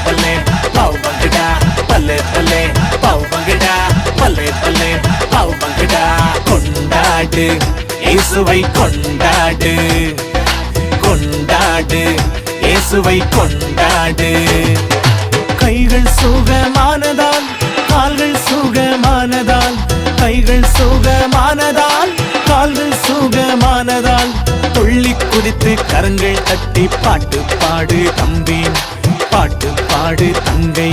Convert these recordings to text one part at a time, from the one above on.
பல்லே பாவ் பங்கடா பல்லே பல்லே பாவ் பங்கடா பல்லே பல்லே பாவ் பங்கடா கொண்டாடு இயேசுவை கொண்டாடு கொண்டாடு இயேசுவை கொண்டாடு கைகள் சுகமானதால் கால்கள் சுகமானதால் கைகள் சுகமானதால் கால்கள் சுகமானதால் துள்ளி குதித்து கரங்கள் தட்டி பாட்டு பாடு தம்பி பாட்டு பாடு தங்கை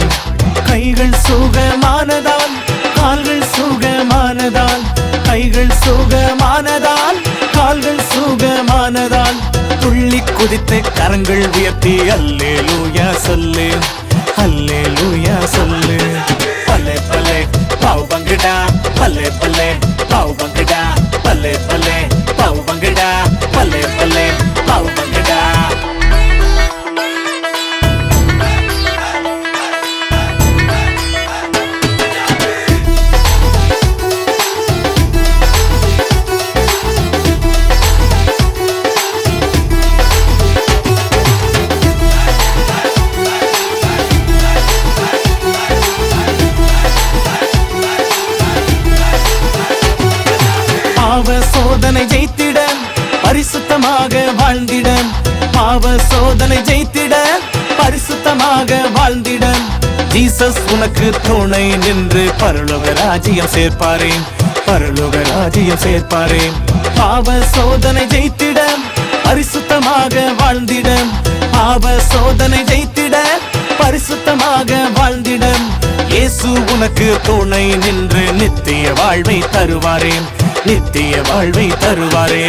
கைகள் சுகமானதால் கால்கள் சுகமானதால் கைகள் சுகமானதால் கால்கள் சுகமானதால் துள்ளி குதித்து கரங்கள் உயர்த்தி அல்லேலூயா சொல்லு அல்லேலூயா சொல்லு பல்லே பல்லே பாவ் பங்கடா பல்லே பல்லே பாவ் பங்கடா பல்லே பல்லே பாவ் பங்கடா பல்லே பல்லே பாவ் பங்கடா பாவ சோதனை ஜெயித்திட பரிசுத்தமாக வாழ்ந்திட பாவ சோதனை ஜெயித்திட பரிசுத்தமாக வாழ்ந்திட ஜீசஸ் உனக்கு துணை நின்று பரலோக ராஜ்யம் சேர்ப்பாரே பரலோக ராஜ்யம் சேர்ப்பாரே பாவ சோதனை ஜெயித்திட பரிசுத்தமாக வாழ்ந்திட பாவ சோதனை ஜெயித்திட பரிசுத்தமாக வாழ்ந்திட இயேசு உனக்கு துணை நின்று நித்திய வாழ்வை தருவாரே நித்திய வாழ்வை தருவாரே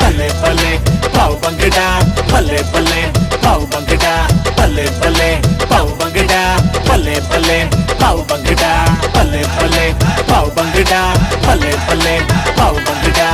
பல்லே பல்லே பாவ் பங்கடா பல்லே பல்லே பாவ் பங்கடா பல்லே பல்லே பாவ் பங்கடா பல்லே பல்லே பாவ் பங்கடா பல்லே பல்லே பாவ் பங்கடா பல்லே பல்லே பாவ் பங்கடா